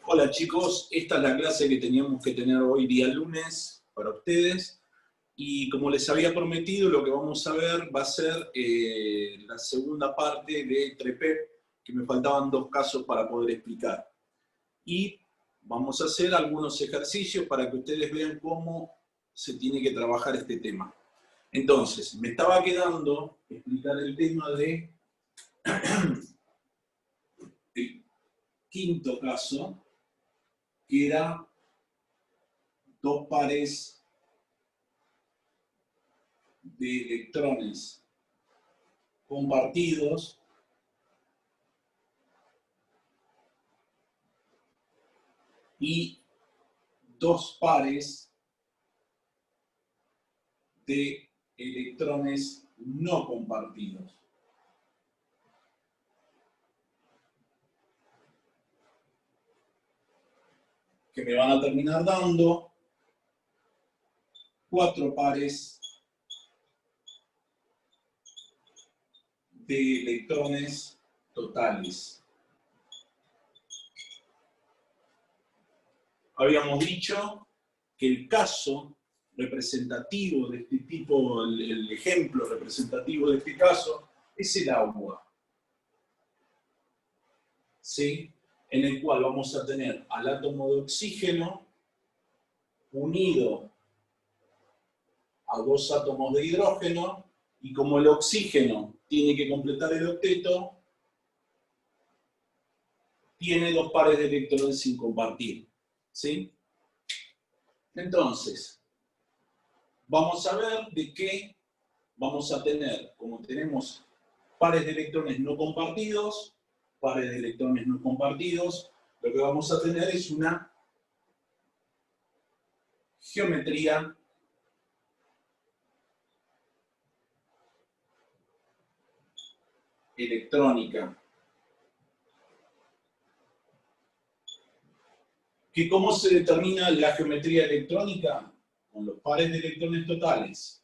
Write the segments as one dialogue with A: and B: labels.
A: Hola chicos, esta es la clase que teníamos que tener hoy día lunes para ustedes y como les había prometido lo que vamos a ver va a ser la segunda parte de TREPEP, que me faltaban 2 casos para poder explicar. Y vamos a hacer algunos ejercicios para que ustedes vean cómo se tiene que trabajar este tema. Entonces, me estaba quedando explicar el tema de el quinto caso, que era 2 pares de electrones compartidos y 2 pares de electrones no compartidos. Que me van a terminar dando 4 pares de electrones totales. Habíamos dicho que el caso representativo de este tipo, el ejemplo representativo de este caso, es el agua. ¿Sí? En el cual vamos a tener al átomo de oxígeno unido a 2 átomos de hidrógeno, y como el oxígeno tiene que completar el octeto, tiene 2 pares de electrones sin compartir. ¿Sí? Entonces, vamos a ver de qué vamos a tener, como tenemos pares de electrones no compartidos, pares de electrones no compartidos, lo que vamos a tener es una geometría electrónica. ¿Que cómo se determina la geometría electrónica? Con los pares de electrones totales.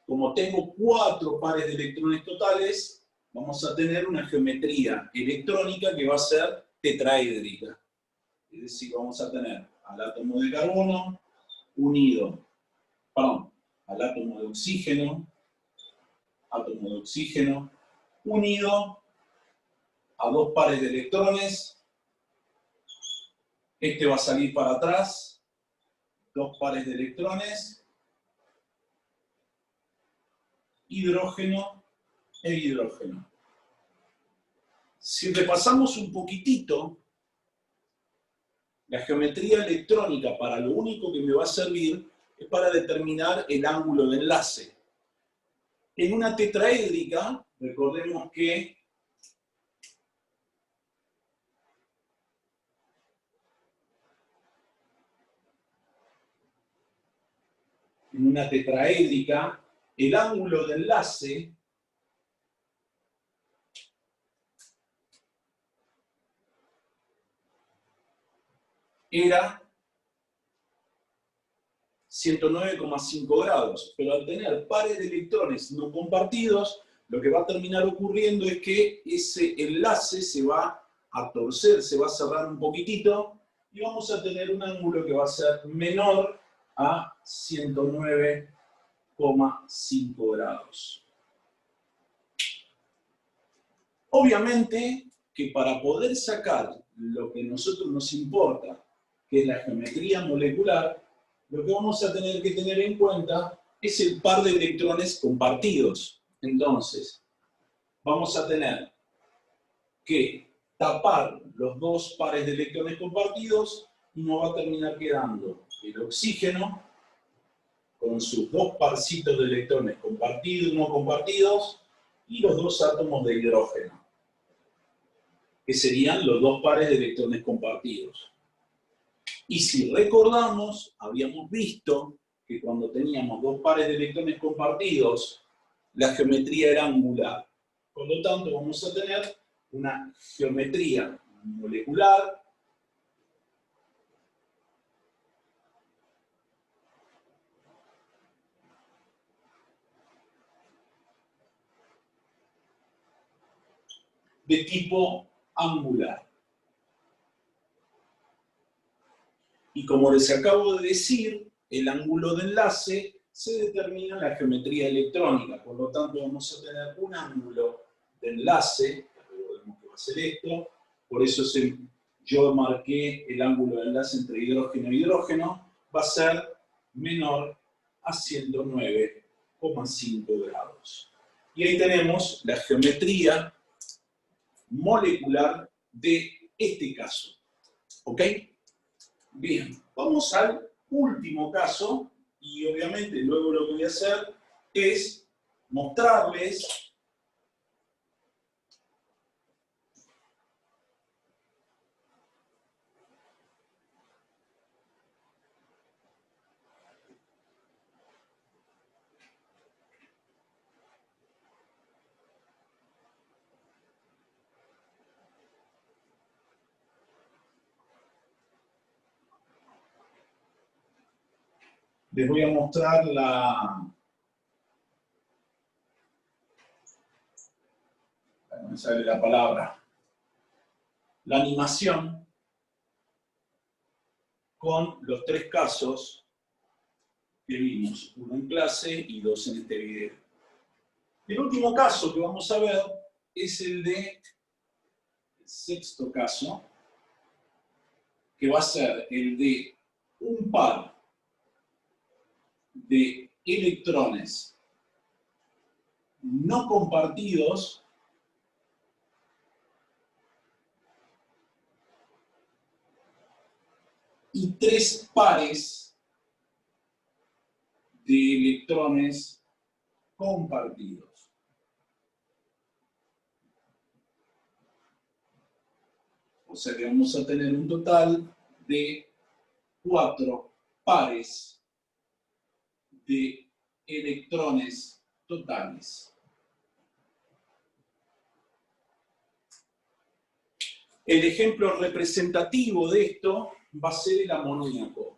A: Como tengo 4 pares de electrones totales, vamos a tener una geometría electrónica que va a ser tetraédrica. Es decir, vamos a tener al átomo de carbono unido, al átomo de oxígeno, unido a 2 pares de electrones. Este va a salir para atrás, 2 pares de electrones, hidrógeno e hidrógeno. Si repasamos un poquitito, la geometría electrónica para lo único que me va a servir es para determinar el ángulo de enlace. En una tetraédrica, recordemos que el ángulo de enlace era 109,5 grados, pero al tener pares de electrones no compartidos, lo que va a terminar ocurriendo es que ese enlace se va a torcer, se va a cerrar un poquitito, y vamos a tener un ángulo que va a ser menor a 109,5 grados. Obviamente que para poder sacar lo que a nosotros nos importa, que es la geometría molecular, lo que vamos a tener que tener en cuenta es el par de electrones compartidos. Entonces, vamos a tener que tapar los 2 pares de electrones compartidos y nos va a terminar quedando el oxígeno con sus 2 parcitos de electrones compartidos, no compartidos, y los 2 átomos de hidrógeno, que serían los 2 pares de electrones compartidos. Y si recordamos, habíamos visto que cuando teníamos 2 pares de electrones compartidos, la geometría era angular. Por lo tanto, vamos a tener una geometría molecular de tipo angular. Y como les acabo de decir, el ángulo de enlace se determina en la geometría electrónica. Por lo tanto, vamos a tener un ángulo de enlace, recordemos que va a ser esto, por eso yo marqué el ángulo de enlace entre hidrógeno y hidrógeno, va a ser menor a 109,5 grados. Y ahí tenemos la geometría molecular de este caso. ¿Ok? Bien, vamos al último caso y obviamente luego lo que voy a hacer es mostrarles les voy a mostrar no me sale la palabra, la animación con los tres casos que vimos, uno en clase y dos en este video. El último caso que vamos a ver es el sexto caso, que va a ser el de un par de electrones no compartidos y tres pares de electrones compartidos. O sea que vamos a tener un total de 4 pares de electrones totales. El ejemplo representativo de esto va a ser el amoníaco.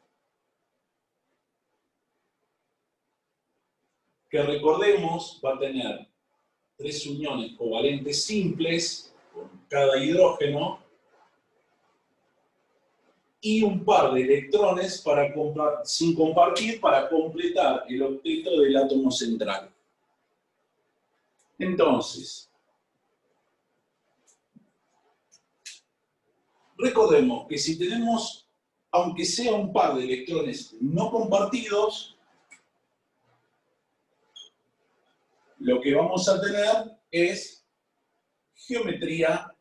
A: Que recordemos va a tener 3 uniones covalentes simples con cada hidrógeno y un par de electrones sin compartir para completar el octeto del átomo central. Entonces, recordemos que si tenemos, aunque sea un par de electrones no compartidos, lo que vamos a tener es geometría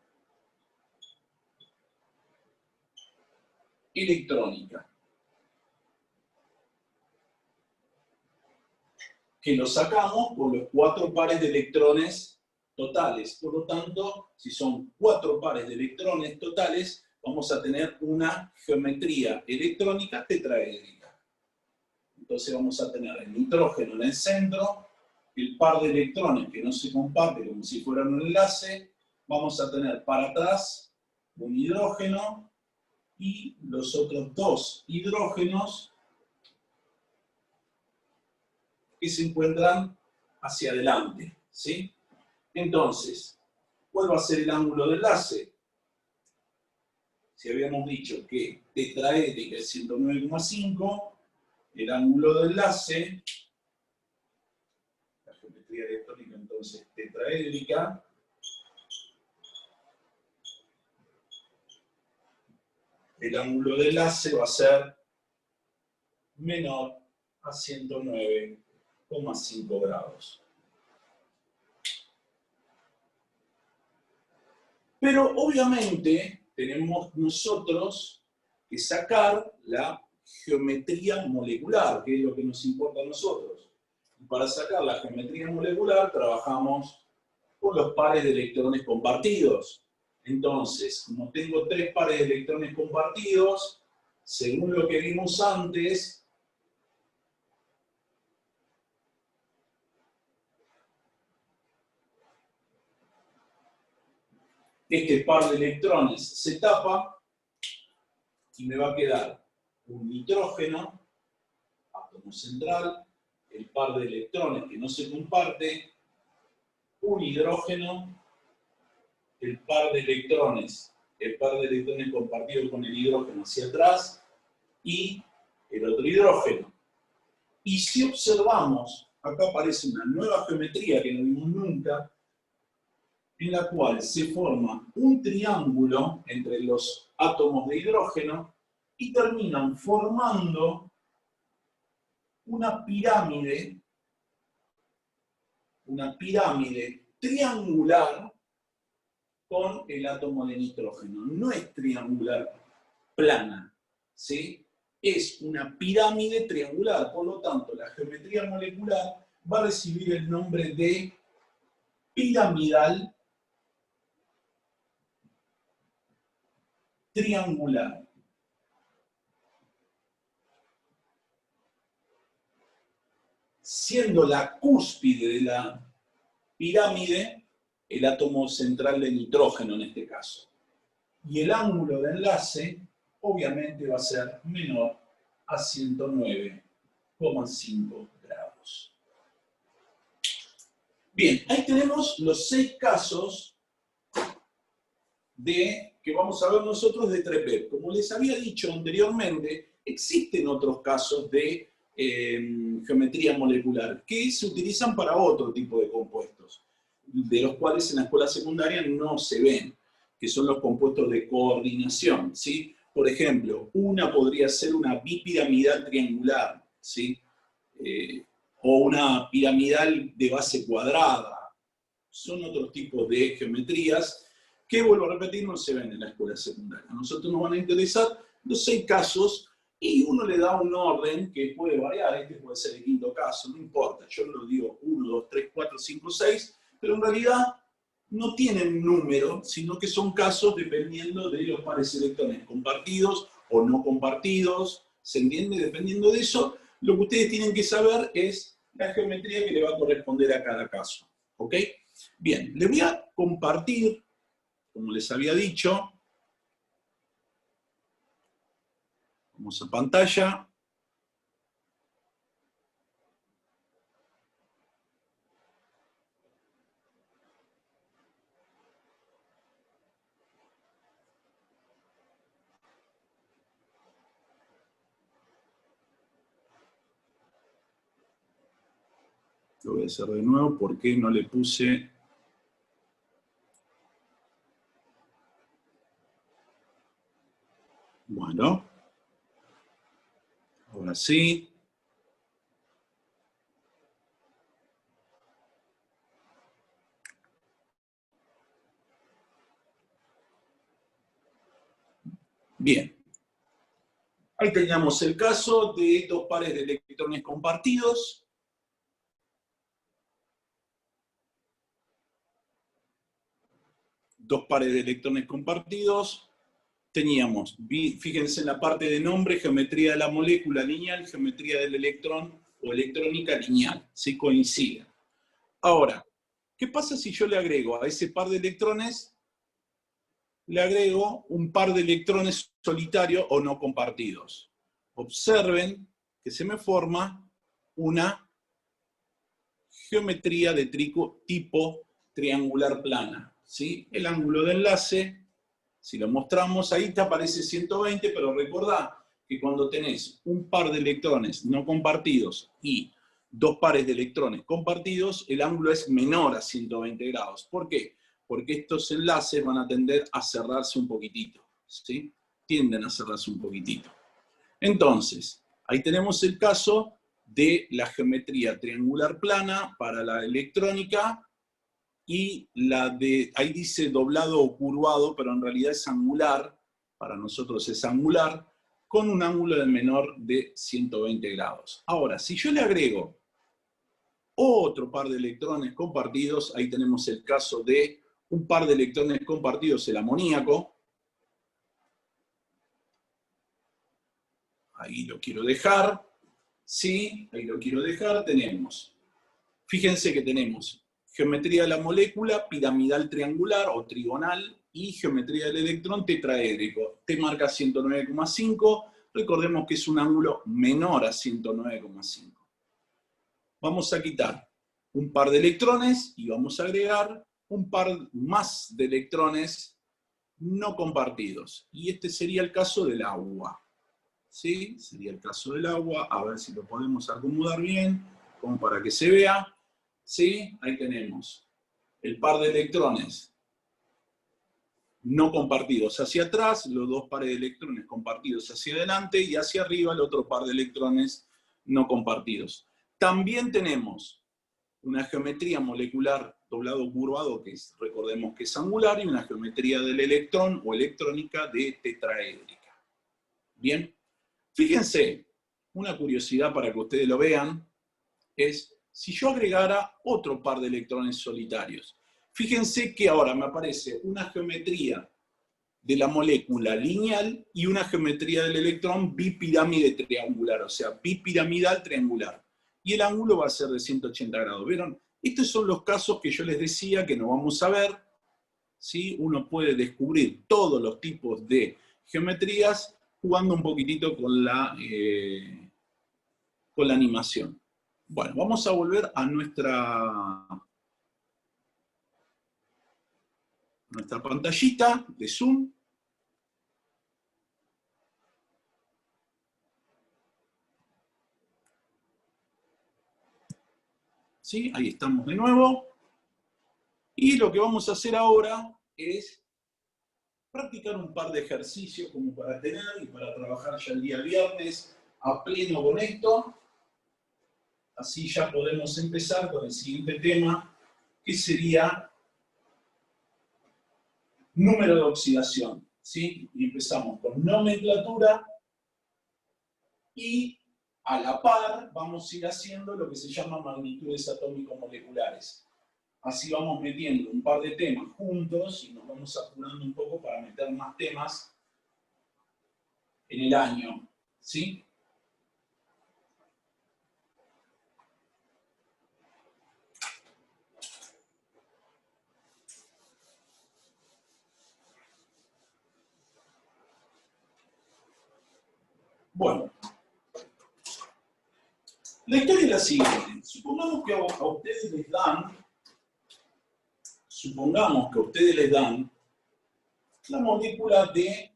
A: electrónica. Que lo sacamos por los 4 pares de electrones totales. Por lo tanto, si son 4 pares de electrones totales, vamos a tener una geometría electrónica tetraédrica. Entonces vamos a tener el nitrógeno en el centro, el par de electrones que no se comparte como si fueran un enlace, vamos a tener para atrás un hidrógeno y los otros 2 hidrógenos que se encuentran hacia adelante, ¿sí? Entonces, ¿cuál va a ser el ángulo de enlace? Si habíamos dicho que tetraédrica es 109,5, el ángulo de enlace, la geometría electrónica entonces tetraédrica, el ángulo de enlace va a ser menor a 109,5 grados. Pero obviamente tenemos nosotros que sacar la geometría molecular, que es lo que nos importa a nosotros. Y para sacar la geometría molecular trabajamos con los pares de electrones compartidos. Entonces, como tengo 3 pares de electrones compartidos, según lo que vimos antes, este par de electrones se tapa y me va a quedar un nitrógeno, átomo central, el par de electrones que no se comparte, un hidrógeno, el par de electrones compartido con el hidrógeno hacia atrás, y el otro hidrógeno. Y si observamos, acá aparece una nueva geometría que no vimos nunca, en la cual se forma un triángulo entre los átomos de hidrógeno y terminan formando una pirámide triangular con el átomo de nitrógeno. No es triangular plana, ¿sí? Es una pirámide triangular, por lo tanto, la geometría molecular va a recibir el nombre de piramidal triangular. Siendo la cúspide de la pirámide el átomo central de nitrógeno en este caso. Y el ángulo de enlace obviamente va a ser menor a 109,5 grados. Bien, ahí tenemos los 6 casos que vamos a ver nosotros de Treppert. Como les había dicho anteriormente, existen otros casos de geometría molecular que se utilizan para otro tipo de compuestos, de los cuales en la escuela secundaria no se ven, que son los compuestos de coordinación, ¿sí? Por ejemplo, una podría ser una bipiramidal triangular, ¿sí? O una piramidal de base cuadrada. Son otros tipos de geometrías que, vuelvo a repetir, no se ven en la escuela secundaria. A nosotros nos van a interesar los 6 casos y uno le da un orden que puede variar. Este puede ser el 5.º caso, no importa. Yo lo digo 1, 2, 3, 4, 5, 6, pero en realidad no tienen número, sino que son casos dependiendo de los pares de electrones compartidos o no compartidos. ¿Se entiende? Dependiendo de eso, lo que ustedes tienen que saber es la geometría que le va a corresponder a cada caso. ¿Ok? Bien, les voy a compartir, como les había dicho, vamos a pantalla. Lo voy a hacer de nuevo porque no le puse... Bueno. Ahora sí. Bien. Ahí teníamos el caso de 2 pares de electrones compartidos. Dos pares de electrones compartidos. Teníamos, fíjense en la parte de nombre, geometría de la molécula lineal, geometría del electrón o electrónica lineal. ¿Sí? Coinciden. Ahora, ¿qué pasa si yo le agrego a ese par de electrones, le agrego un par de electrones solitarios o no compartidos? Observen que se me forma una geometría de tipo triangular plana, ¿sí? El ángulo de enlace, si lo mostramos, ahí te aparece 120, pero recordá que cuando tenés un par de electrones no compartidos y 2 pares de electrones compartidos, el ángulo es menor a 120 grados. ¿Por qué? Porque estos enlaces van a tender a cerrarse un poquitito, ¿sí? Tienden a cerrarse un poquitito. Entonces, ahí tenemos el caso de la geometría triangular plana para la electrónica y la de, ahí dice doblado o curvado, pero en realidad es angular, para nosotros es angular, con un ángulo de menor de 120 grados. Ahora, si yo le agrego otro par de electrones compartidos, ahí tenemos el caso de un par de electrones compartidos, el amoníaco. Ahí lo quiero dejar. Sí, ahí lo quiero dejar. Tenemos, fíjense que tenemos geometría de la molécula, piramidal triangular o trigonal, y geometría del electrón tetraédrico. T marca 109,5. Recordemos que es un ángulo menor a 109,5. Vamos a quitar un par de electrones y vamos a agregar un par más de electrones no compartidos. Y este sería el caso del agua. ¿sí? Sería el caso del agua. A ver si lo podemos acomodar bien, como para que se vea. ¿Sí? Ahí tenemos el par de electrones no compartidos hacia atrás, los dos pares de electrones compartidos hacia adelante, y hacia arriba el otro par de electrones no compartidos. También tenemos una geometría molecular doblado curvado, que es, recordemos que es angular, y una geometría del electrón o electrónica de tetraédrica. Bien, fíjense, una curiosidad para que ustedes lo vean, es si yo agregara otro par de electrones solitarios. Fíjense que ahora me aparece una geometría de la molécula lineal y una geometría del electrón bipirámide triangular, o sea, bipiramidal triangular. Y el ángulo va a ser de 180 grados. ¿Vieron? Estos son los casos que yo les decía que no vamos a ver. ¿Sí? Uno puede descubrir todos los tipos de geometrías jugando un poquitito con la animación. Bueno, vamos a volver a nuestra pantallita de Zoom. ¿Sí? Ahí estamos de nuevo. Y lo que vamos a hacer ahora es practicar un par de ejercicios como para tener y para trabajar ya el día viernes a pleno con esto. Así ya podemos empezar con el siguiente tema, que sería número de oxidación. ¿Sí? Y empezamos con nomenclatura y a la par vamos a ir haciendo lo que se llama magnitudes atómico-moleculares. Así vamos metiendo un par de temas juntos y nos vamos apurando un poco para meter más temas en el año. ¿Sí? Bueno, la historia es la siguiente. Supongamos que a ustedes les dan la molécula de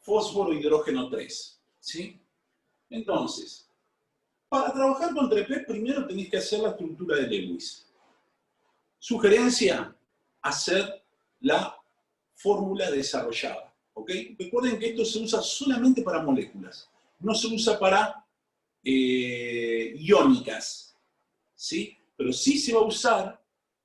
A: fósforo hidrógeno 3. ¿Sí? Entonces, para trabajar con TREPEP primero tenéis que hacer la estructura de Lewis. Sugerencia, hacer la fórmula desarrollada. ¿Ok? Recuerden que esto se usa solamente para moléculas, no se usa para iónicas, ¿sí? Pero sí se va a usar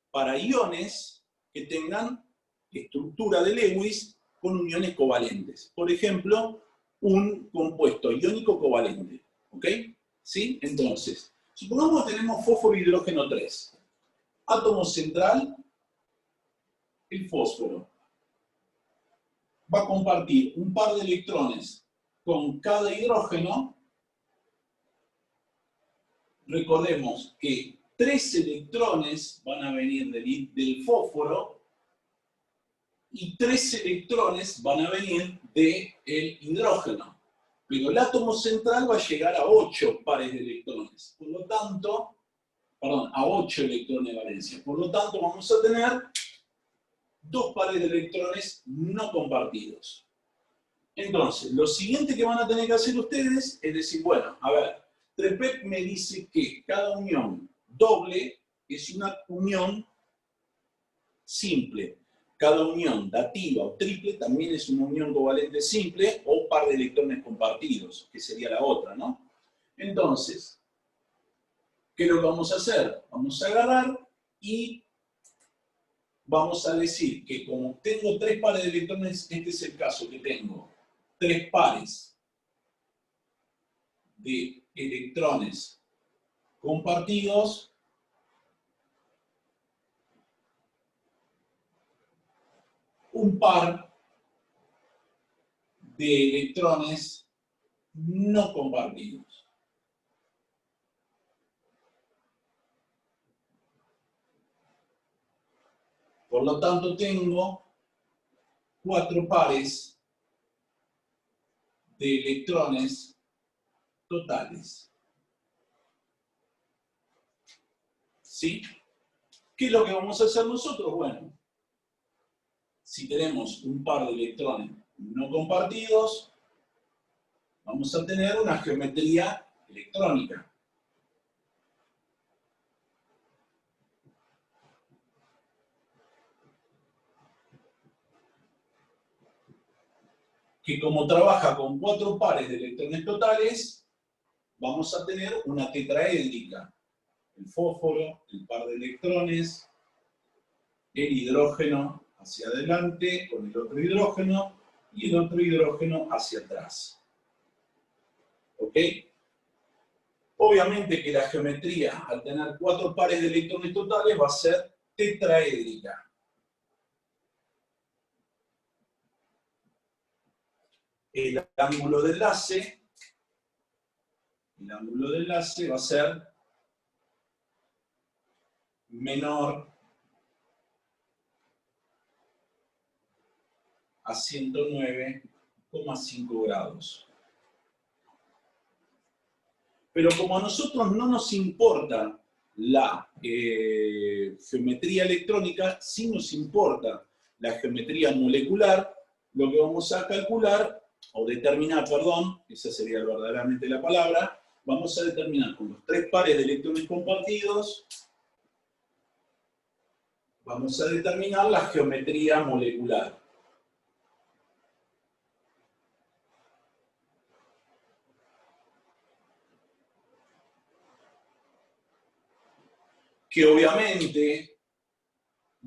A: para iones que tengan estructura de Lewis con uniones covalentes. Por ejemplo, un compuesto iónico covalente. ¿Ok? ¿Sí? Entonces, supongamos que tenemos fósforo e hidrógeno 3. Átomo central, el fósforo va a compartir un par de electrones con cada hidrógeno. Recordemos que 3 electrones van a venir del fósforo y 3 electrones van a venir del hidrógeno. Pero el átomo central va a llegar a 8 pares de electrones. Por lo tanto, a 8 electrones de valencia. Por lo tanto, vamos a tener 2 pares de electrones no compartidos. Entonces, lo siguiente que van a tener que hacer ustedes es decir, bueno, a ver, TREPEP me dice que cada unión doble es una unión simple. Cada unión dativa o triple también es una unión covalente simple o par de electrones compartidos, que sería la otra, ¿no? Entonces, ¿qué es lo que vamos a hacer? Vamos a agarrar y vamos a decir que como tengo 3 pares de electrones, este es el caso que tengo 3 pares de electrones compartidos, un par de electrones no compartidos. Por lo tanto, tengo 4 pares de electrones totales. ¿Sí? ¿Qué es lo que vamos a hacer nosotros? Bueno, si tenemos un par de electrones no compartidos, vamos a tener una geometría electrónica. Que como trabaja con 4 pares de electrones totales, vamos a tener una tetraédrica. El fósforo, el par de electrones, el hidrógeno hacia adelante con el otro hidrógeno y el otro hidrógeno hacia atrás. ¿Ok? Obviamente que la geometría, al tener 4 pares de electrones totales, va a ser tetraédrica. El ángulo de enlace va a ser menor a 109,5 grados. Pero como a nosotros no nos importa la geometría electrónica, sí nos importa la geometría molecular, lo que vamos a calcular, o determinar, perdón, esa sería verdaderamente la palabra, vamos a determinar con los 3 pares de electrones compartidos, vamos a determinar la geometría molecular. Que obviamente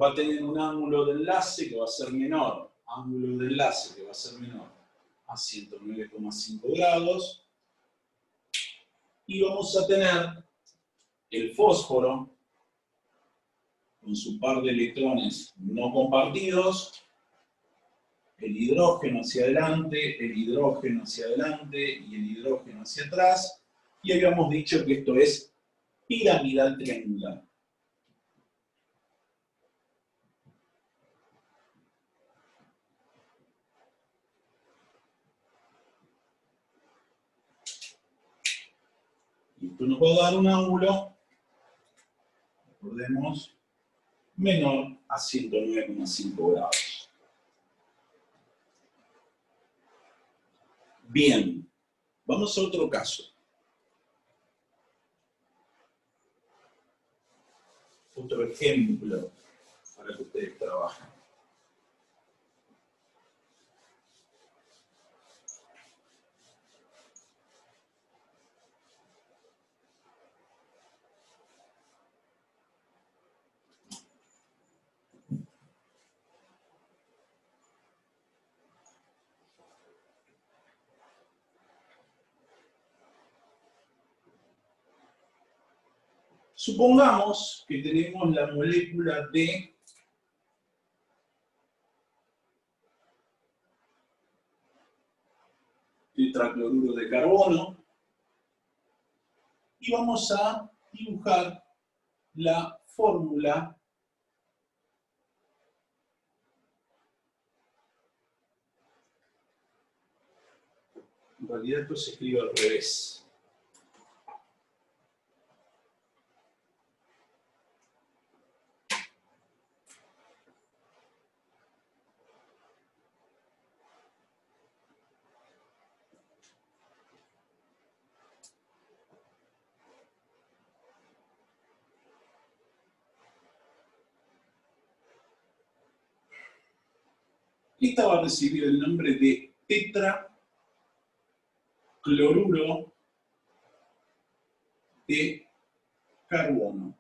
A: va a tener un ángulo de enlace que va a ser menor, a 109,5 grados, y vamos a tener el fósforo con su par de electrones no compartidos, el hidrógeno hacia adelante, el hidrógeno hacia adelante y el hidrógeno hacia atrás, y habíamos dicho que esto es piramidal triangular. Y esto nos va a dar un ángulo, recordemos, menor a 109,5 grados. Bien, vamos a otro caso. Otro ejemplo para que ustedes trabajen. Supongamos que tenemos la molécula de tetracloruro de carbono y vamos a dibujar la fórmula en realidad esto se escribe al revés. Esta va a recibir el nombre de tetracloruro de carbono.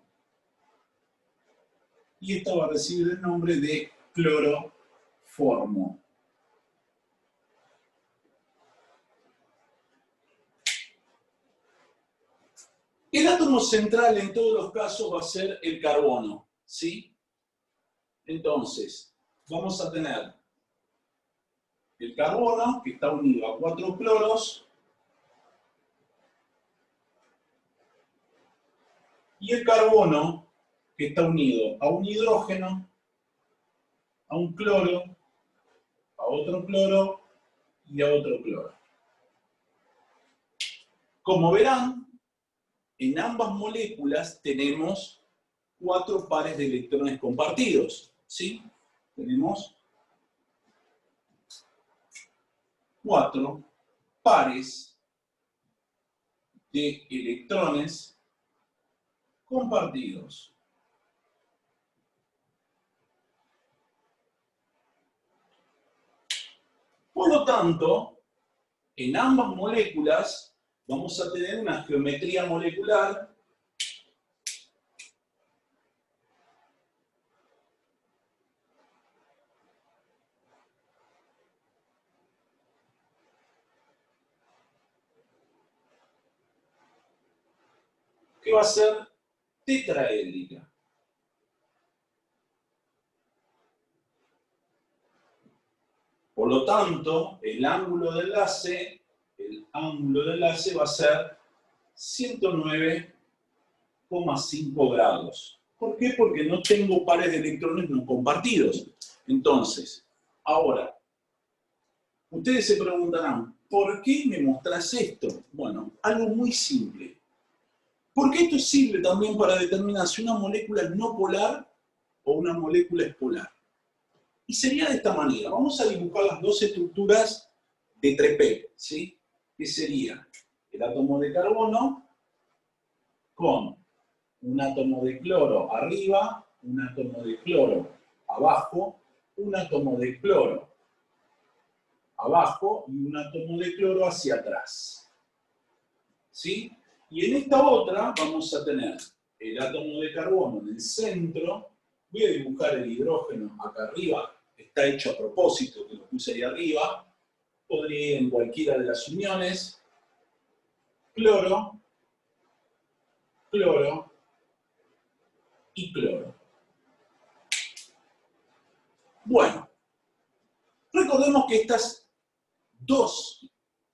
A: Y esta va a recibir el nombre de cloroformo. El átomo central en todos los casos va a ser el carbono, ¿sí? Entonces, vamos a tener el carbono, que está unido a 4 cloros, y el carbono, que está unido a un hidrógeno, a un cloro, a otro cloro y a otro cloro. Como verán, en ambas moléculas tenemos 4 pares de electrones compartidos, ¿sí? Tenemos 4 pares de electrones compartidos. Por lo tanto, en ambas moléculas vamos a tener una geometría molecular que va a ser tetraédrica. Por lo tanto, el ángulo de enlace va a ser 109,5 grados. ¿Por qué? Porque no tengo pares de electrones no compartidos. Entonces, ahora, ustedes se preguntarán, ¿por qué me mostrás esto? Bueno, algo muy simple. Porque esto sirve también para determinar si una molécula es no polar o una molécula es polar. Y sería de esta manera. Vamos a dibujar las dos estructuras de TREPEP, ¿sí? Que sería el átomo de carbono con un átomo de cloro arriba, un átomo de cloro abajo, un átomo de cloro abajo y un átomo de cloro hacia atrás. ¿Sí? Y en esta otra vamos a tener el átomo de carbono en el centro. Voy a dibujar el hidrógeno acá arriba. Está hecho a propósito, que lo puse ahí arriba. Podría ir en cualquiera de las uniones. Cloro, cloro y cloro. Bueno, recordemos que estas dos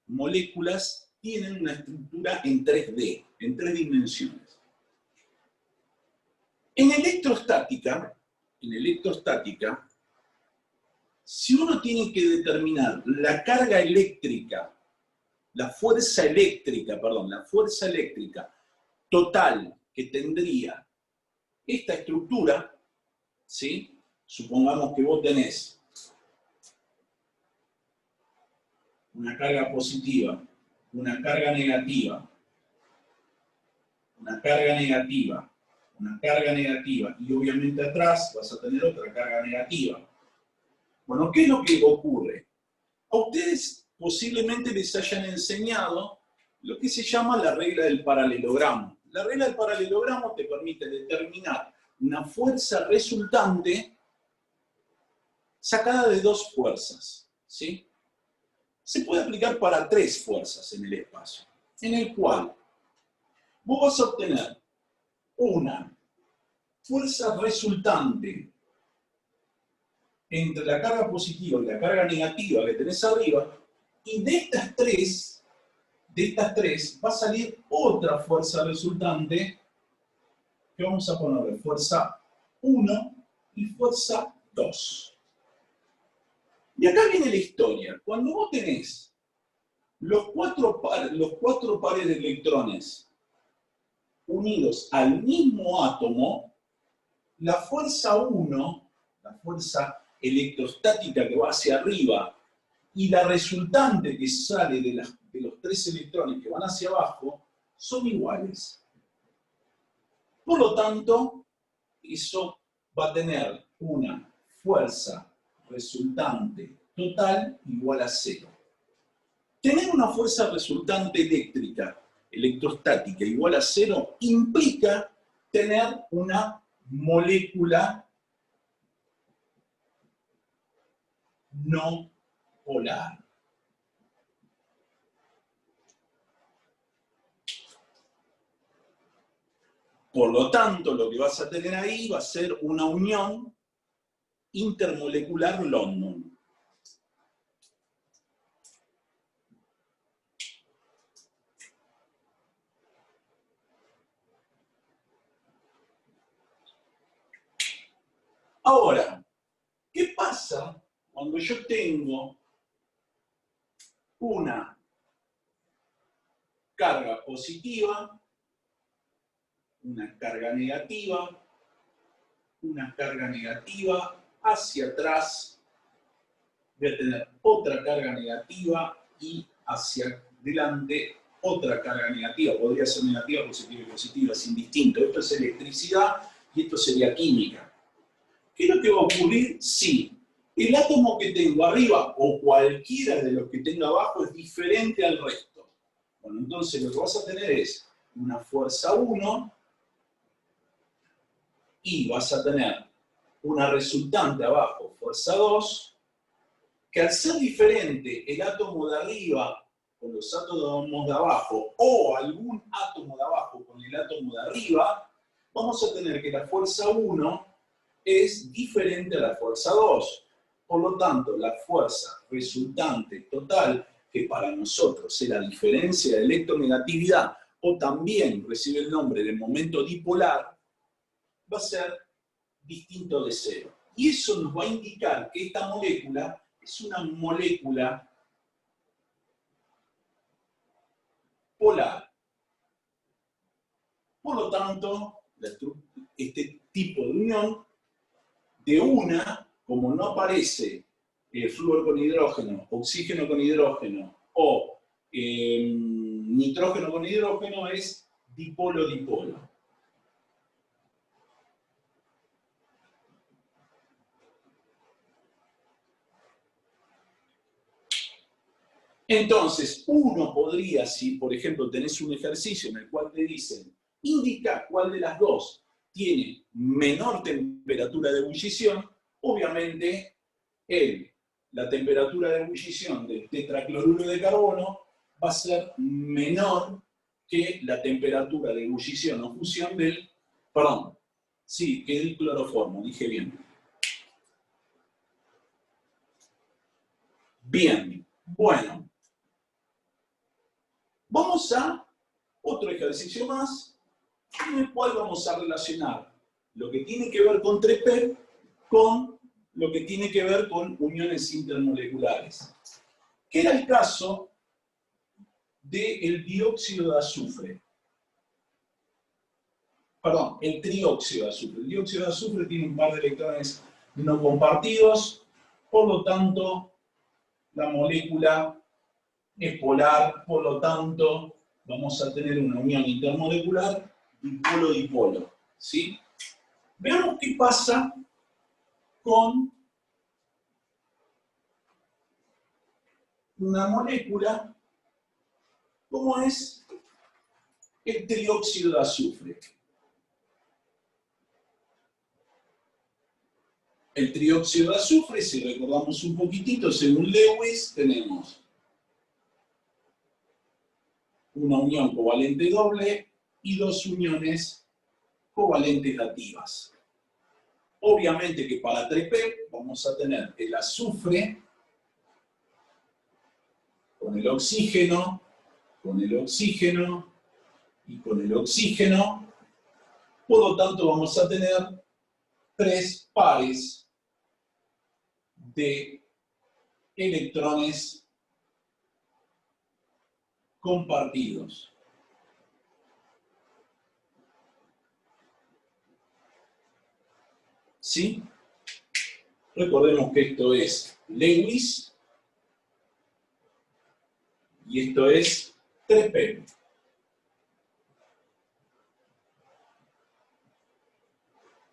A: moléculas tienen una estructura en 3D, en 3 dimensiones. En electrostática, si uno tiene que determinar la carga eléctrica, la fuerza eléctrica total que tendría esta estructura, ¿sí? Supongamos que vos tenés una carga positiva, una carga negativa, una carga negativa, una carga negativa, y obviamente atrás vas a tener otra carga negativa. Bueno, ¿qué es lo que ocurre? A ustedes posiblemente les hayan enseñado lo que se llama la regla del paralelogramo. La regla del paralelogramo te permite determinar una fuerza resultante sacada de dos fuerzas, ¿sí? Se puede aplicar para 3 fuerzas en el espacio, en el cual vos vas a obtener una fuerza resultante entre la carga positiva y la carga negativa que tenés arriba, y de estas tres va a salir otra fuerza resultante que vamos a ponerle fuerza 1 y fuerza 2. Y acá viene la historia. Cuando vos tenés los cuatro pares de electrones unidos al mismo átomo, la fuerza 1, la fuerza electrostática que va hacia arriba, y la resultante que sale de los 3 electrones que van hacia abajo, son iguales. Por lo tanto, eso va a tener una fuerza resultante total igual a 0. Tener una fuerza resultante eléctrica, electrostática, igual a 0, implica tener una molécula no polar. Por lo tanto, lo que vas a tener ahí va a ser una unión intermolecular London. Ahora, ¿qué pasa cuando yo tengo una carga positiva, una carga negativa hacia atrás voy a tener otra carga negativa y hacia adelante otra carga negativa. Podría ser negativa, positiva y positiva, es indistinto. Esto es electricidad y esto sería química. ¿Qué es lo que va a ocurrir si el átomo que tengo arriba o cualquiera de los que tenga abajo es diferente al resto? Bueno, entonces lo que vas a tener es una fuerza 1 y vas a tener una resultante abajo, fuerza 2, que al ser diferente el átomo de arriba con los átomos de abajo o algún átomo de abajo con el átomo de arriba, vamos a tener que la fuerza 1 es diferente a la fuerza 2. Por lo tanto, la fuerza resultante total, que para nosotros es la diferencia de electronegatividad o también recibe el nombre de momento dipolar, va a ser distinto de 0. Y eso nos va a indicar que esta molécula es una molécula polar. Por lo tanto, este tipo de unión, de una, como no aparece flúor con hidrógeno, oxígeno con hidrógeno o nitrógeno con hidrógeno, es dipolo-dipolo. Entonces, uno podría, si por ejemplo tenés un ejercicio en el cual te dicen, indica cuál de las dos tiene menor temperatura de ebullición, obviamente la temperatura de ebullición del tetracloruro de carbono va a ser menor que la temperatura de ebullición o fusión del, que del cloroformo, dije bien. Bien, bueno. Vamos a otro ejercicio más, en el cual vamos a relacionar lo que tiene que ver con 3P con lo que tiene que ver con uniones intermoleculares. Que era el caso del dióxido de azufre. Perdón, el trióxido de azufre. El dióxido de azufre tiene un par de electrones no compartidos, por lo tanto, la molécula es polar, por lo tanto, vamos a tener una unión intermolecular dipolo-dipolo, ¿sí? Veamos qué pasa con una molécula como es el trióxido de azufre. El trióxido de azufre, si recordamos un poquitito, según Lewis, tenemos una unión covalente doble y dos uniones covalentes dativas. Obviamente que para 3P vamos a tener el azufre con el oxígeno, con el oxígeno y con el oxígeno. Por lo tanto, vamos a tener 3 pares de electrones compartidos. ¿Sí? Recordemos que esto es Lewis y esto es 3P.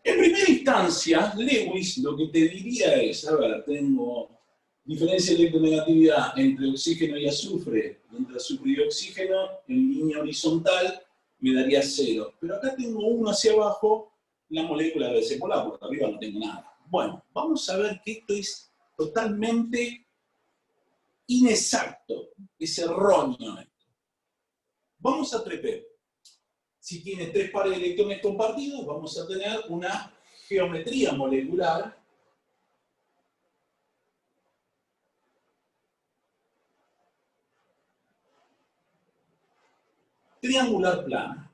A: En primera instancia, Lewis lo que te diría es, a ver, tengo diferencia de electronegatividad entre oxígeno y azufre, entre azufre y oxígeno, en línea horizontal me daría 0. Pero acá tengo 1 hacia abajo, la molécula debe ser polar, porque arriba no tengo nada. Bueno, vamos a ver que esto es totalmente inexacto, es erróneo esto. Vamos a 3P. Si tiene 3 pares de electrones compartidos, vamos a tener una geometría molecular triangular plana.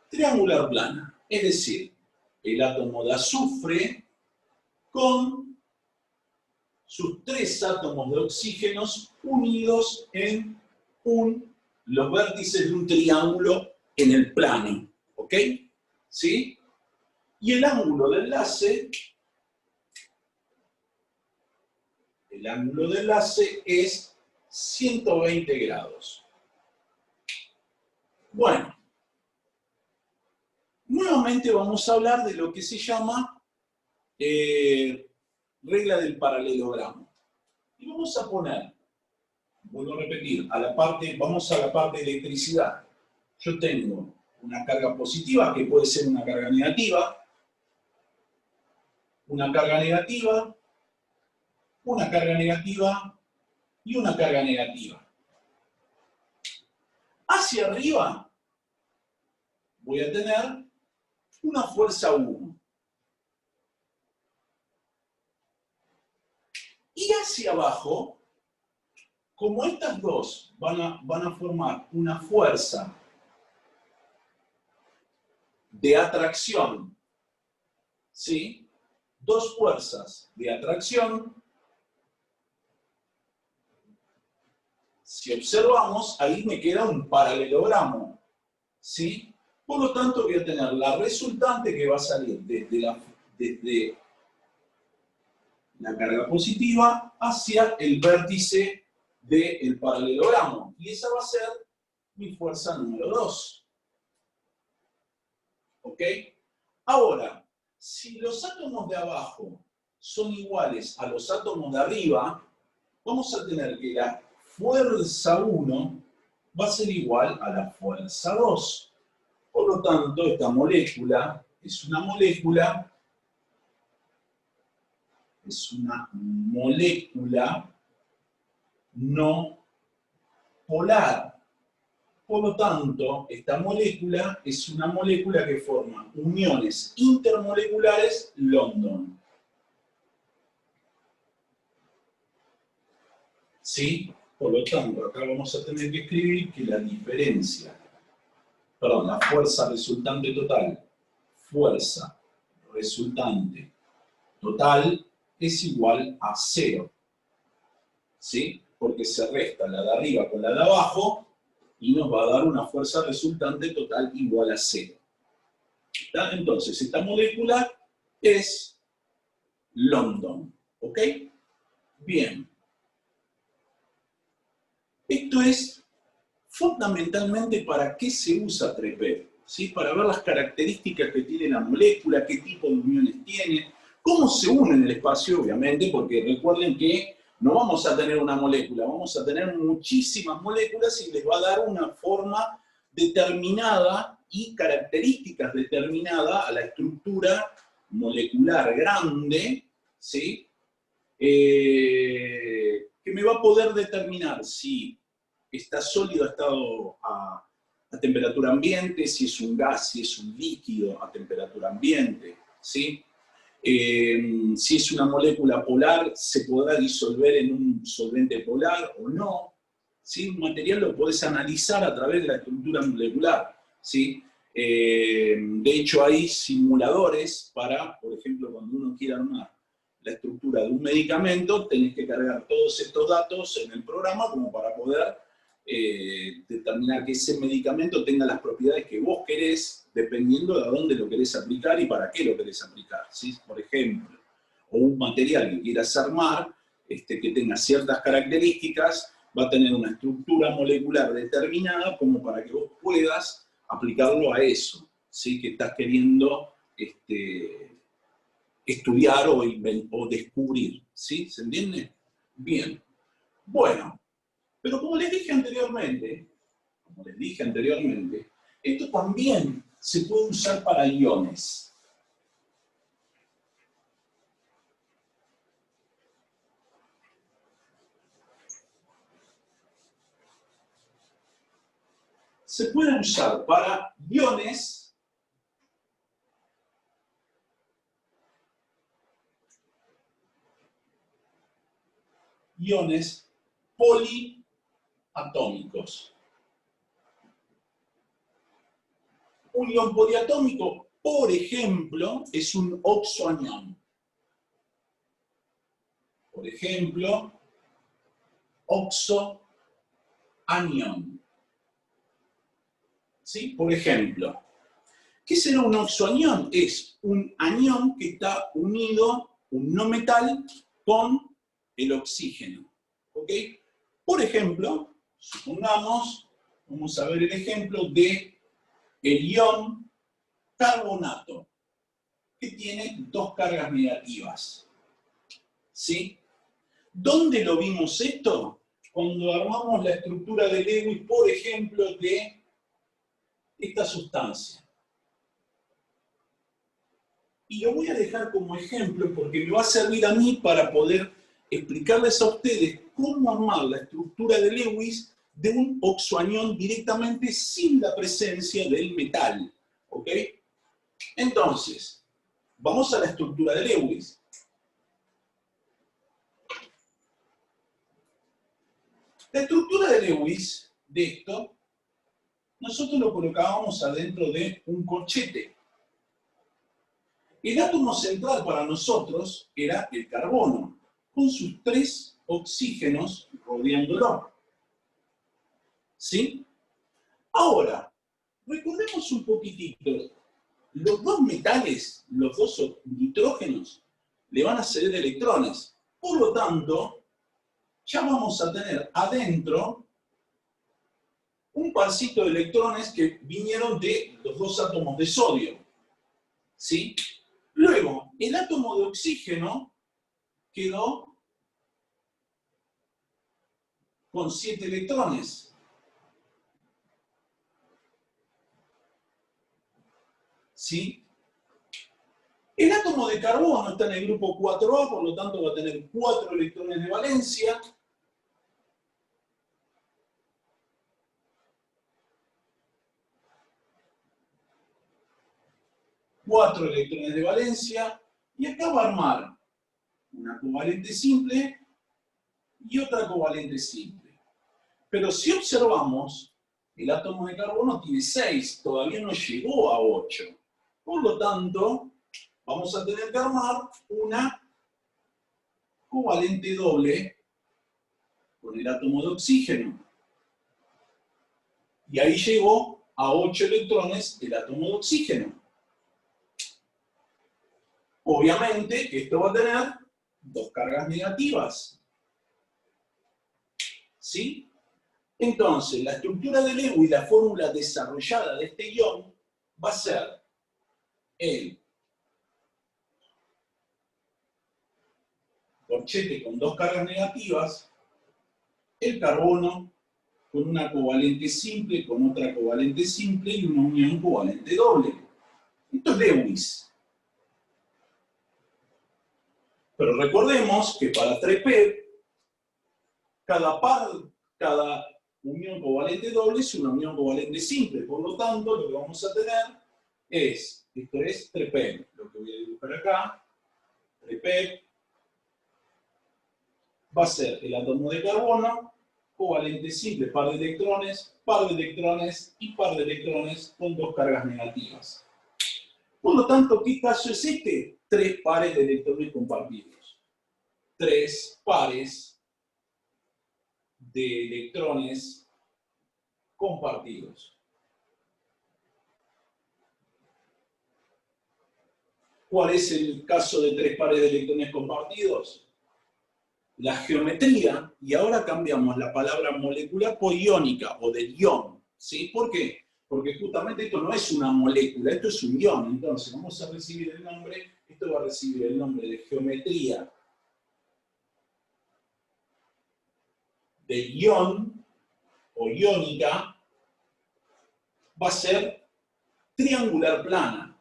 A: Triangular plana, es decir, el átomo de azufre con sus 3 átomos de oxígenos unidos en los vértices de un triángulo en el plano. ¿Ok? ¿Sí? Y el ángulo de enlace es 120 grados. Bueno, nuevamente vamos a hablar de lo que se llama regla del paralelogramo. Y vamos a poner, vuelvo a repetir, vamos a la parte de electricidad. Yo tengo una carga positiva que puede ser una carga negativa, una carga negativa, una carga negativa y una carga negativa. Hacia arriba voy a tener una fuerza 1. Y hacia abajo, como estas dos van a formar una fuerza de atracción, ¿sí? Dos fuerzas de atracción. Si observamos, ahí me queda un paralelogramo, ¿sí? Por lo tanto, voy a tener la resultante que va a salir desde la carga positiva hacia el vértice del paralelogramo. Y esa va a ser mi fuerza número 2. ¿Ok? Ahora, si los átomos de abajo son iguales a los átomos de arriba, vamos a tener que la fuerza 1 va a ser igual a la fuerza 2. Por lo tanto, esta molécula es una molécula no polar. Por lo tanto, esta molécula es una molécula que forma uniones intermoleculares London. ¿Sí? Por lo tanto, acá vamos a tener que escribir que la fuerza resultante total es igual a 0. ¿Sí? Porque se resta la de arriba con la de abajo y nos va a dar una fuerza resultante total igual a 0. ¿Está? Entonces, esta molécula es London. ¿Ok? Bien. Esto es fundamentalmente para qué se usa TREPER, ¿sí? Para ver las características que tiene la molécula, qué tipo de uniones tiene, cómo se une en el espacio, obviamente, porque recuerden que no vamos a tener una molécula, vamos a tener muchísimas moléculas y les va a dar una forma determinada y características determinadas a la estructura molecular grande, ¿sí? Que me va a poder determinar si está sólido a temperatura ambiente, si es un gas, si es un líquido a temperatura ambiente, ¿sí? Si es una molécula polar, se podrá disolver en un solvente polar o no, ¿sí? Un material lo podés analizar a través de la estructura molecular, ¿sí? De hecho, hay simuladores para, por ejemplo, cuando uno quiera armar la estructura de un medicamento, tenés que cargar todos estos datos en el programa como para poder determinar que ese medicamento tenga las propiedades que vos querés, dependiendo de a dónde lo querés aplicar y para qué lo querés aplicar, ¿sí? Por ejemplo, o un material que quieras armar, que tenga ciertas características, va a tener una estructura molecular determinada como para que vos puedas aplicarlo a eso, ¿sí? Que estás queriendo estudiar o descubrir, ¿sí? ¿Se entiende? Bien. Bueno, pero como les dije anteriormente, esto también se puede usar para iones. Se puede usar para iones poliatómicos. Un ion poliatómico, por ejemplo, es un oxoanión. Por ejemplo, oxoanión. ¿Sí? Por ejemplo, ¿Qué será un oxoanión? Es un anión que está unido, un no metal, con el oxígeno. ¿Ok? Por ejemplo, supongamos, vamos a ver el ejemplo de el ion carbonato, que tiene dos cargas negativas. ¿Sí? ¿Dónde lo vimos esto? Cuando armamos la estructura de Lewis, por ejemplo, de esta sustancia. Y lo voy a dejar como ejemplo porque me va a servir a mí para poder explicarles a ustedes cómo armar la estructura de Lewis de un oxoanión directamente sin la presencia del metal. ¿Ok? Entonces, vamos a la estructura de Lewis. La estructura de Lewis, de esto, nosotros lo colocábamos adentro de un corchete. El átomo central para nosotros era el carbono, con sus 3 oxígenos rodeándolo. ¿Sí? Ahora, recordemos un poquitito. Los dos metales, los dos nitrógenos, le van a ceder electrones. Por lo tanto, ya vamos a tener adentro un parcito de electrones que vinieron de los 2 átomos de sodio. ¿Sí? Luego, el átomo de oxígeno quedó con 7 electrones. ¿Sí? El átomo de carbono está en el grupo 4A, por lo tanto va a tener 4 electrones de valencia. Cuatro electrones de valencia. Y acá va a armar una covalente simple y otra covalente simple. Pero si observamos, el átomo de carbono tiene 6, todavía no llegó a 8. Por lo tanto, vamos a tener que armar una covalente doble con el átomo de oxígeno. Y ahí llegó a 8 electrones el átomo de oxígeno. Obviamente que esto va a tener 2 cargas negativas. ¿Sí? Entonces, la estructura de Lewis, la fórmula desarrollada de este ion, va a ser el corchete con 2 cargas negativas, el carbono con una covalente simple, con otra covalente simple y una unión covalente doble. Esto es Lewis. Pero recordemos que para 3P, cada unión covalente doble es una unión covalente simple. Por lo tanto, lo que vamos a tener es, esto es 3P, lo que voy a dibujar acá, 3P, va a ser el átomo de carbono, covalente simple, par de electrones y par de electrones con 2 cargas negativas. Por lo tanto, ¿qué caso es este? 3 pares de electrones compartidos. 3 pares de electrones compartidos. ¿Cuál es el caso de 3 pares de electrones compartidos? La geometría, y ahora cambiamos la palabra molecular por iónica o del ion. ¿Sí? ¿Por qué? Porque justamente esto no es una molécula, esto es un ion. Entonces vamos a recibir el nombre, esto va a recibir el nombre de geometría del ion o iónica, va a ser triangular plana.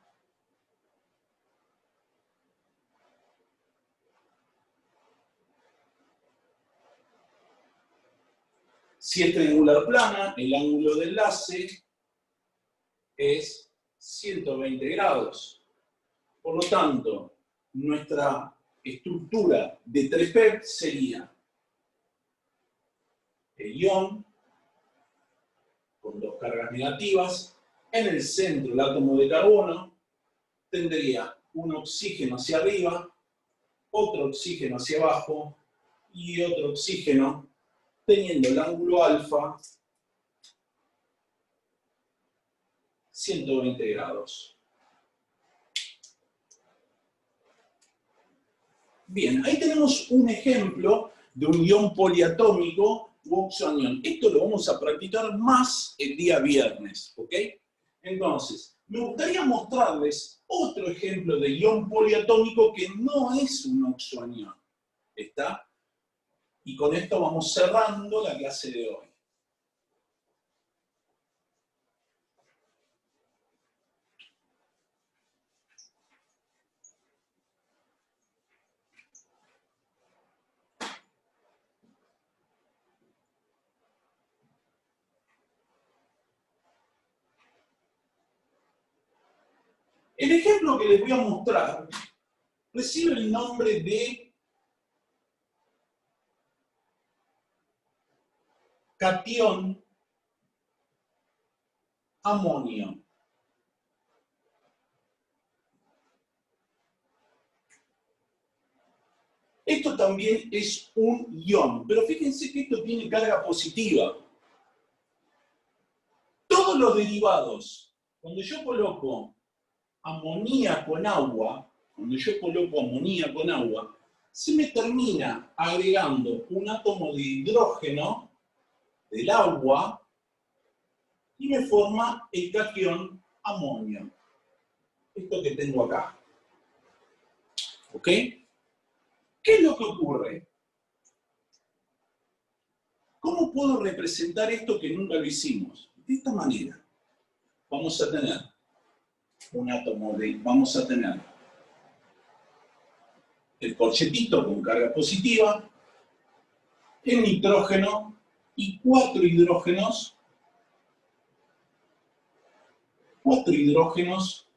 A: Si es triangular plana, el ángulo de enlace es 120 grados. Por lo tanto, nuestra estructura de 3P sería el ion con 2 cargas negativas. En el centro, el átomo de carbono tendría un oxígeno hacia arriba, otro oxígeno hacia abajo y otro oxígeno teniendo el ángulo alfa 120 grados. Bien, ahí tenemos un ejemplo de un ion poliatómico u oxoanión. Esto lo vamos a practicar más el día viernes, ¿ok? Entonces, me gustaría mostrarles otro ejemplo de ion poliatómico que no es un oxoanión. ¿Está? Y con esto vamos cerrando la clase de hoy. El ejemplo que les voy a mostrar recibe el nombre de catión amonio. Esto también es un ion, pero fíjense que esto tiene carga positiva. Todos los derivados, cuando yo coloco amoníaco en agua, se me termina agregando un átomo de hidrógeno del agua y me forma el catión amonio. Esto que tengo acá. ¿Ok? ¿Qué es lo que ocurre? ¿Cómo puedo representar esto que nunca lo hicimos? De esta manera. Vamos a tener un átomo de... Vamos a tener el corchetito con carga positiva, el nitrógeno y cuatro hidrógenos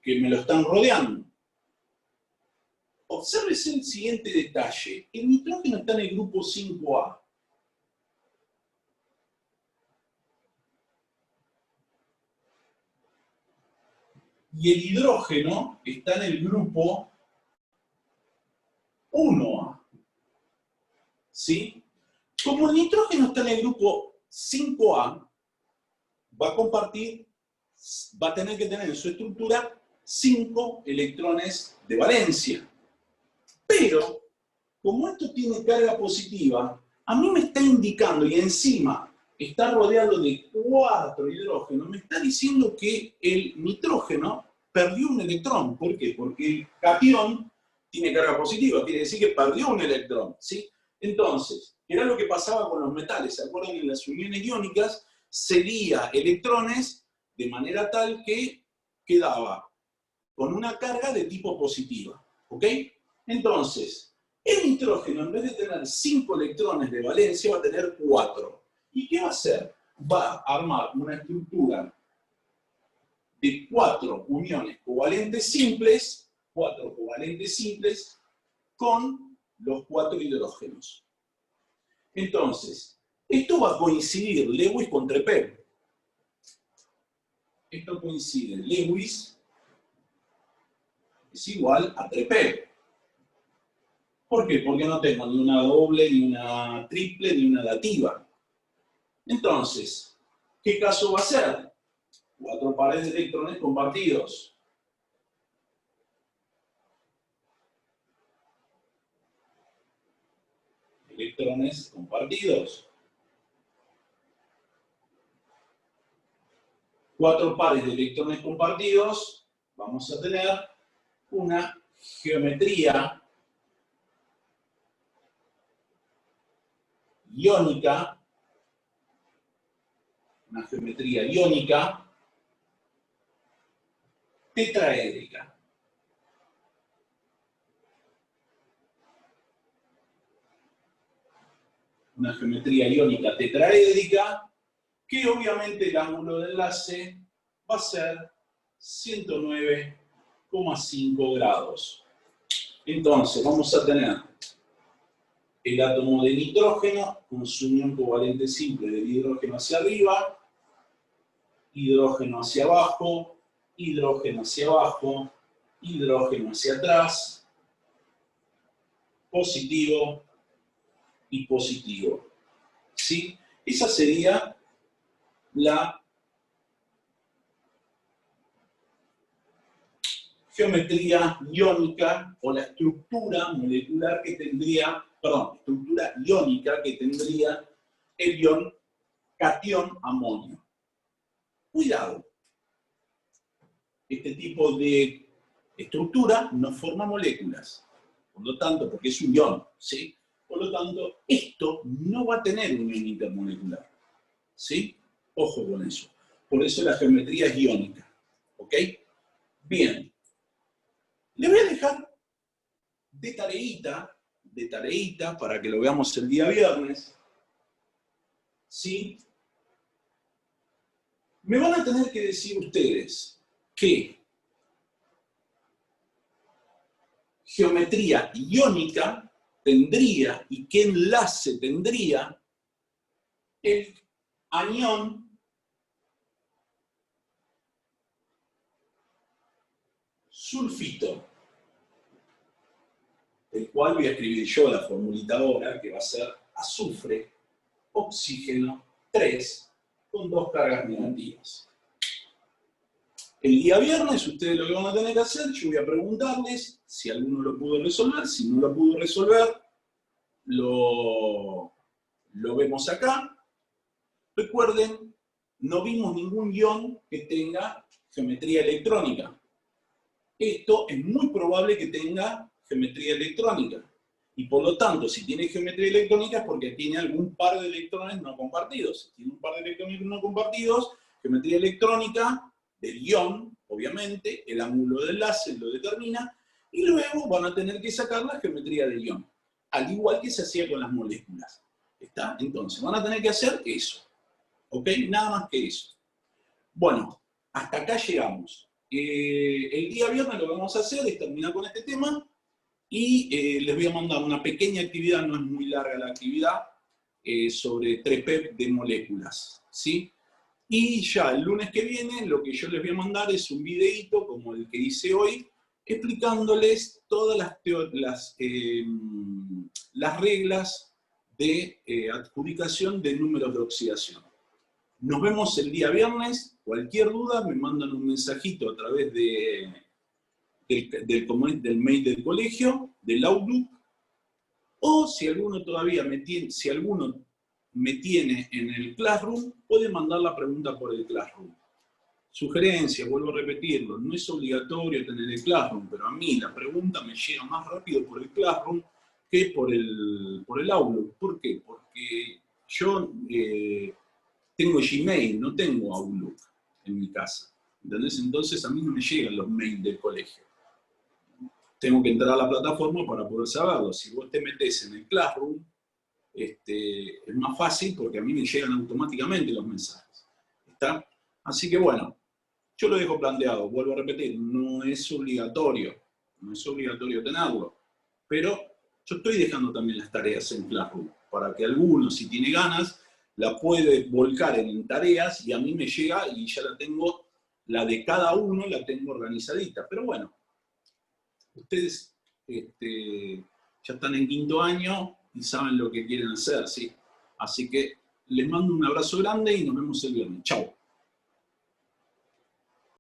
A: que me lo están rodeando. Obsérvese el siguiente detalle. El nitrógeno está en el grupo 5A. Y el hidrógeno está en el grupo 1A. ¿Sí? Como el nitrógeno está en el grupo 5A, va a tener que tener en su estructura 5 electrones de valencia. Pero, como esto tiene carga positiva, a mí me está indicando, y encima está rodeado de 4 hidrógenos, me está diciendo que el nitrógeno perdió un electrón. ¿Por qué? Porque el catión tiene carga positiva, quiere decir que perdió un electrón, ¿sí? Entonces, era lo que pasaba con los metales. ¿Se acuerdan? En las uniones iónicas cedía electrones de manera tal que quedaba con una carga de tipo positiva. ¿Ok? Entonces, el nitrógeno, en vez de tener 5 electrones de valencia, va a tener 4. ¿Y qué va a hacer? Va a armar una estructura de 4 uniones covalentes simples, 4 covalentes simples, con los 4 hidrógenos. Entonces, esto va a coincidir Lewis con Trepel. Esto coincide, Lewis es igual a Trepel. ¿Por qué? Porque no tengo ni una doble, ni una triple, ni una dativa. Entonces, ¿qué caso va a ser? 4 pares de electrones compartidos. Electrones compartidos. 4 pares de electrones compartidos, vamos a tener una geometría iónica, tetraédrica. Una geometría iónica tetraédrica, que obviamente el ángulo de enlace va a ser 109,5 grados. Entonces, vamos a tener el átomo de nitrógeno con su unión covalente simple del hidrógeno hacia arriba, hidrógeno hacia abajo, hidrógeno hacia abajo, hidrógeno hacia atrás, positivo y positivo. ¿Sí? Esa sería la geometría iónica o la estructura molecular que tendría, perdón, estructura iónica que tendría el ion catión amonio. Cuidado, este tipo de estructura no forma moléculas, por lo tanto, porque es un ion, ¿sí? Por lo tanto, esto no va a tener unión intermolecular, ¿sí? Ojo con eso. Por eso la geometría es iónica, ¿ok? Bien. Le voy a dejar de tareita, para que lo veamos el día viernes, ¿sí? Me van a tener que decir ustedes que geometría iónica tendría y qué enlace tendría el anión sulfito, el cual voy a escribir yo la formulita ahora, que va a ser azufre, oxígeno, 3, con 2 cargas negativas. El día viernes, ustedes lo que van a tener que hacer, yo voy a preguntarles si alguno lo pudo resolver, si no lo pudo resolver, lo vemos acá. Recuerden, no vimos ningún ion que tenga geometría electrónica. Esto es muy probable que tenga geometría electrónica. Y por lo tanto, si tiene geometría electrónica es porque tiene algún par de electrones no compartidos. Si tiene un par de electrones no compartidos, geometría electrónica del ion, obviamente, el ángulo de enlace lo determina, y luego van a tener que sacar la geometría del ion, al igual que se hacía con las moléculas. ¿Está? Entonces, van a tener que hacer eso. ¿Ok? Nada más que eso. Bueno, hasta acá llegamos. El día viernes lo que vamos a hacer es terminar con este tema y les voy a mandar una pequeña actividad, no es muy larga la actividad, sobre 3P de moléculas, ¿sí? Y ya el lunes que viene lo que yo les voy a mandar es un videíto como el que hice hoy, explicándoles todas las reglas de adjudicación de números de oxidación. Nos vemos el día viernes. Cualquier duda me mandan un mensajito a través del mail del colegio, del Outlook, o si alguno todavía me tiene en el Classroom, puede mandar la pregunta por el Classroom. Sugerencia, vuelvo a repetirlo, no es obligatorio tener el Classroom, pero a mí la pregunta me llega más rápido por el Classroom que por el Outlook. ¿Por qué? Porque yo tengo Gmail, no tengo Outlook en mi casa. ¿Entendés? Entonces a mí no me llegan los mails del colegio. Tengo que entrar a la plataforma para poder saberlo. Si vos te metés en el Classroom, es más fácil porque a mí me llegan automáticamente los mensajes. ¿Está? Así que bueno, yo lo dejo planteado, vuelvo a repetir, no es obligatorio tenerlo, pero yo estoy dejando también las tareas en Classroom, para que alguno, si tiene ganas, la puede volcar en tareas y a mí me llega y ya la tengo, la de cada uno la tengo organizadita. Pero bueno, ustedes ya están en 5º año y saben lo que quieren hacer, ¿sí? Así que les mando un abrazo grande y nos vemos el viernes. Chau.